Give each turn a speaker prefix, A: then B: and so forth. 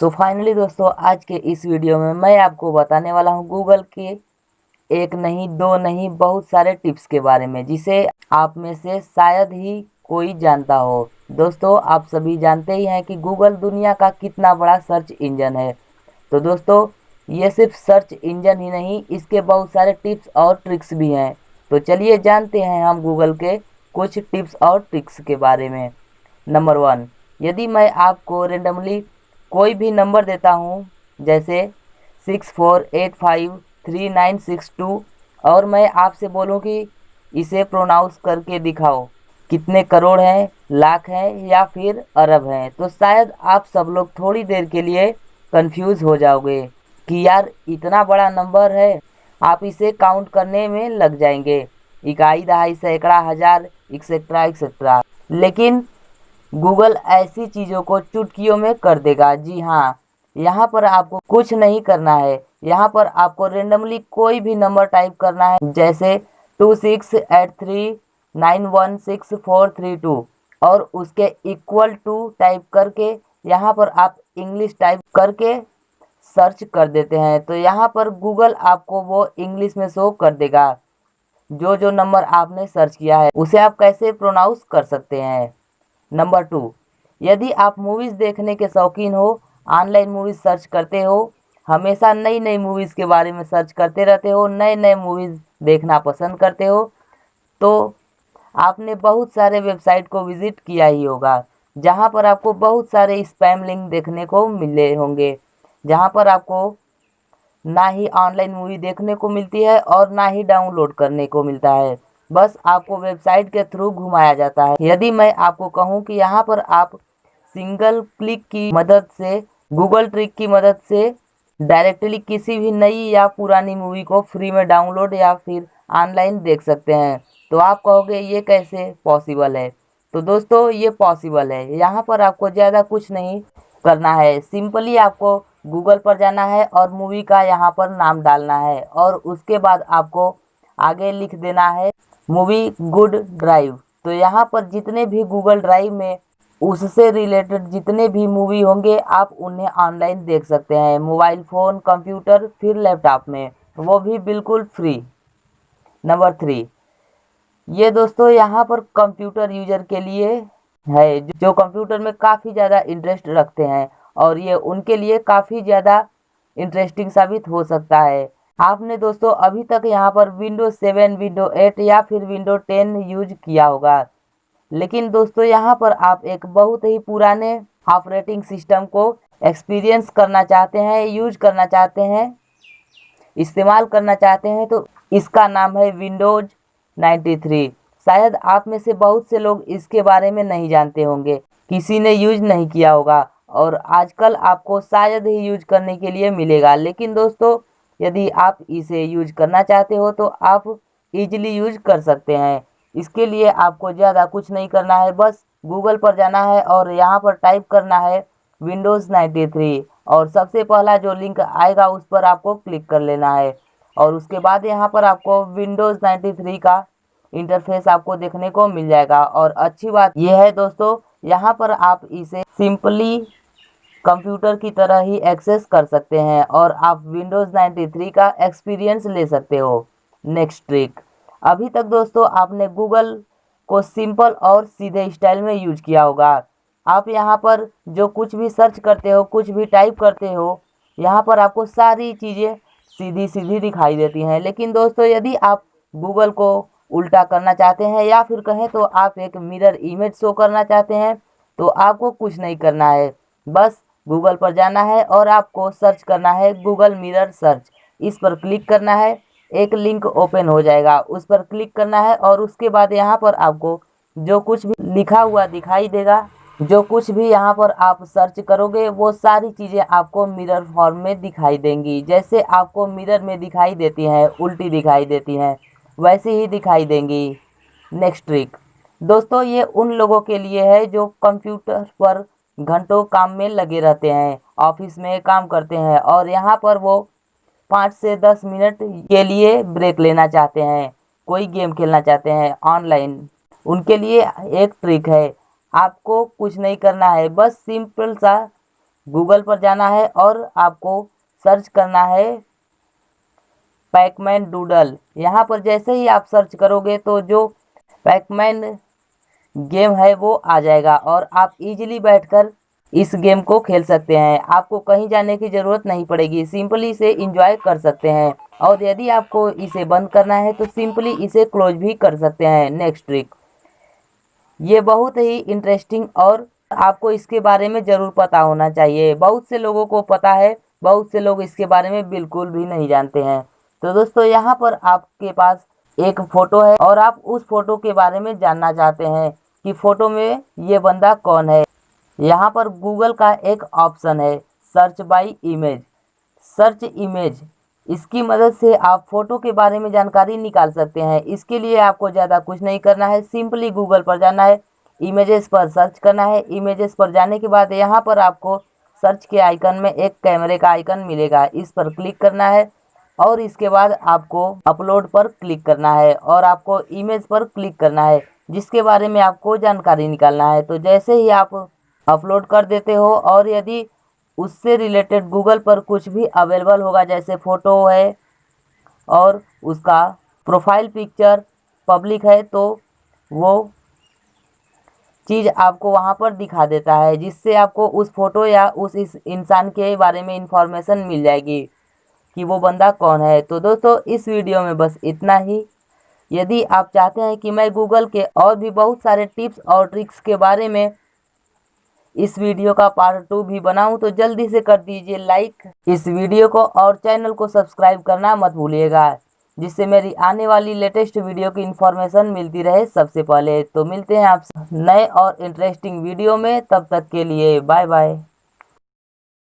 A: So finally दोस्तों, आज के इस वीडियो में मैं आपको बताने वाला हूं गूगल के एक नहीं दो नहीं बहुत सारे टिप्स के बारे में, जिसे आप में से शायद ही कोई जानता हो। दोस्तों, आप सभी जानते ही हैं कि गूगल दुनिया का कितना बड़ा सर्च इंजन है। तो दोस्तों, ये सिर्फ सर्च इंजन ही नहीं, इसके बहुत सारे टिप्स और ट्रिक्स भी हैं। तो चलिए जानते हैं हम गूगल के कुछ टिप्स और ट्रिक्स के बारे में। नंबर 1, यदि मैं आपको रेंडमली कोई भी नंबर देता हूँ, जैसे 64853962, और मैं आपसे बोलूँ कि इसे प्रोनाउंस करके दिखाओ, कितने करोड़ हैं, लाख हैं या फिर अरब हैं, तो शायद आप सब लोग थोड़ी देर के लिए कंफ्यूज हो जाओगे कि यार इतना बड़ा नंबर है। आप इसे काउंट करने में लग जाएंगे, इकाई दहाई सैकड़ा हजार एक्सेट्रा एक्सेट्रा। लेकिन गूगल ऐसी चीज़ों को चुटकियों में कर देगा। जी हाँ, यहाँ पर आपको कुछ नहीं करना है। यहाँ पर आपको रेंडमली कोई भी नंबर टाइप करना है, जैसे 2683916432, और उसके इक्वल टू टाइप करके यहाँ पर आप इंग्लिश टाइप करके सर्च कर देते हैं, तो यहाँ पर गूगल आपको वो इंग्लिश में शो कर देगा। जो जो नंबर आपने सर्च किया है उसे आप कैसे प्रोनाउंस कर सकते हैं। नंबर 2, यदि आप मूवीज़ देखने के शौकीन हो, ऑनलाइन मूवीज़ सर्च करते हो, हमेशा नई नई मूवीज़ के बारे में सर्च करते रहते हो, नए नए मूवीज़ देखना पसंद करते हो, तो आपने बहुत सारे वेबसाइट को विज़िट किया ही होगा, जहां पर आपको बहुत सारे स्पैम लिंक देखने को मिले होंगे, जहां पर आपको ना ही ऑनलाइन मूवी देखने को मिलती है और ना ही डाउनलोड करने को मिलता है। बस आपको वेबसाइट के थ्रू घुमाया जाता है। यदि मैं आपको कहूं कि यहाँ पर आप सिंगल क्लिक की मदद से, गूगल ट्रिक की मदद से डायरेक्टली किसी भी नई या पुरानी मूवी को फ्री में डाउनलोड या फिर ऑनलाइन देख सकते हैं, तो आप कहोगे ये कैसे पॉसिबल है। तो दोस्तों, ये पॉसिबल है। यहाँ पर आपको ज़्यादा कुछ नहीं करना है, सिंपली आपको गूगल पर जाना है और मूवी का यहाँ पर नाम डालना है, और उसके बाद आपको आगे लिख देना है मूवी गुड ड्राइव। तो यहाँ पर जितने भी गूगल ड्राइव में उससे रिलेटेड जितने भी मूवी होंगे, आप उन्हें ऑनलाइन देख सकते हैं, मोबाइल फ़ोन, कंप्यूटर, फिर लैपटॉप में, वो भी बिल्कुल फ्री। नंबर 3, ये दोस्तों यहाँ पर कंप्यूटर यूजर के लिए है, जो कंप्यूटर में काफ़ी ज़्यादा इंटरेस्ट रखते हैं, और ये उनके लिए काफ़ी ज़्यादा इंटरेस्टिंग साबित हो सकता है। आपने दोस्तों अभी तक यहाँ पर विंडोज 7, विंडो 8 या फिर विंडो 10 यूज किया होगा, लेकिन दोस्तों यहाँ पर आप एक बहुत ही पुराने ऑपरेटिंग सिस्टम को एक्सपीरियंस करना चाहते हैं, यूज करना चाहते हैं, इस्तेमाल करना चाहते हैं, तो इसका नाम है विंडोज 93। शायद आप में से बहुत से लोग इसके बारे में नहीं जानते होंगे, किसी ने यूज नहीं किया होगा, और आजकल आपको शायद ही यूज करने के लिए मिलेगा। लेकिन दोस्तों, यदि आप इसे यूज करना चाहते हो तो आप इजीली यूज कर सकते हैं। इसके लिए आपको ज़्यादा कुछ नहीं करना है, बस गूगल पर जाना है और यहाँ पर टाइप करना है विंडोज़ 93, और सबसे पहला जो लिंक आएगा उस पर आपको क्लिक कर लेना है, और उसके बाद यहाँ पर आपको विंडोज़ 93 का इंटरफेस आपको देखने को मिल जाएगा। और अच्छी बात यह है दोस्तों, यहाँ पर आप इसे सिंपली कंप्यूटर की तरह ही एक्सेस कर सकते हैं और आप विंडोज़ 93 का एक्सपीरियंस ले सकते हो। नेक्स्ट ट्रिक, अभी तक दोस्तों आपने गूगल को सिंपल और सीधे स्टाइल में यूज किया होगा। आप यहाँ पर जो कुछ भी सर्च करते हो, कुछ भी टाइप करते हो, यहाँ पर आपको सारी चीज़ें सीधी सीधी दिखाई देती हैं। लेकिन दोस्तों, यदि आप गूगल को उल्टा करना चाहते हैं, या फिर कहें तो आप एक मिरर इमेज शो करना चाहते हैं, तो आपको कुछ नहीं करना है, बस गूगल पर जाना है और आपको सर्च करना है गूगल मिरर सर्च। इस पर क्लिक करना है, एक लिंक ओपन हो जाएगा, उस पर क्लिक करना है, और उसके बाद यहाँ पर आपको जो कुछ भी लिखा हुआ दिखाई देगा, जो कुछ भी यहाँ पर आप सर्च करोगे, वो सारी चीज़ें आपको मिरर फॉर्म में दिखाई देंगी। जैसे आपको मिरर में दिखाई देती हैं, उल्टी दिखाई देती हैं, वैसे ही दिखाई देंगी। नेक्स्ट ट्रिक दोस्तों, ये उन लोगों के लिए है जो कंप्यूटर पर घंटों काम में लगे रहते हैं, ऑफिस में काम करते हैं, और यहाँ पर वो 5 से 10 मिनट के लिए ब्रेक लेना चाहते हैं, कोई गेम खेलना चाहते हैं ऑनलाइन। उनके लिए एक ट्रिक है, आपको कुछ नहीं करना है, बस सिंपल सा गूगल पर जाना है और आपको सर्च करना है पैकमैन डूडल। यहाँ पर जैसे ही आप सर्च करोगे तो जो पैकमैन गेम है वो आ जाएगा और आप इजीली बैठकर इस गेम को खेल सकते हैं। आपको कहीं जाने की ज़रूरत नहीं पड़ेगी, सिंपली इसे एंजॉय कर सकते हैं। और यदि आपको इसे बंद करना है तो सिंपली इसे क्लोज भी कर सकते हैं। नेक्स्ट ट्रिक, ये बहुत ही इंटरेस्टिंग और आपको इसके बारे में ज़रूर पता होना चाहिए। बहुत से लोगों को पता है, बहुत से लोग इसके बारे में बिल्कुल भी नहीं जानते हैं। तो दोस्तों यहाँ पर आपके पास एक फ़ोटो है और आप उस फोटो के बारे में जानना चाहते हैं कि फ़ोटो में ये बंदा कौन है। यहाँ पर गूगल का एक ऑप्शन है search by image, search image. इसकी मदद से आप फोटो के बारे में जानकारी निकाल सकते हैं। इसके लिए आपको ज़्यादा कुछ नहीं करना है, सिंपली गूगल पर जाना है, इमेजेस पर सर्च करना है। इमेजेस पर जाने के बाद यहाँ पर आपको सर्च के आइकन में एक कैमरे का आइकन मिलेगा, इस पर क्लिक करना है और इसके बाद आपको अपलोड पर क्लिक करना है और आपको इमेज पर क्लिक करना है जिसके बारे में आपको जानकारी निकालना है। तो जैसे ही आप अपलोड कर देते हो और यदि उससे रिलेटेड गूगल पर कुछ भी अवेलेबल होगा, जैसे फ़ोटो है और उसका प्रोफाइल पिक्चर पब्लिक है, तो वो चीज़ आपको वहाँ पर दिखा देता है जिससे आपको उस फोटो या उस इस इंसान के बारे में इंफॉर्मेशन मिल जाएगी कि वो बंदा कौन है। तो दोस्तों इस वीडियो में बस इतना ही। यदि आप चाहते हैं कि मैं गूगल के और भी बहुत सारे टिप्स और ट्रिक्स के बारे में इस वीडियो का पार्ट 2 भी बनाऊं तो जल्दी से कर दीजिए लाइक इस वीडियो को और चैनल को सब्सक्राइब करना मत भूलिएगा, जिससे मेरी आने वाली लेटेस्ट वीडियो की इन्फॉर्मेशन मिलती रहे सबसे पहले। तो मिलते हैं आप नए और इंटरेस्टिंग वीडियो में, तब तक के लिए बाय बाय।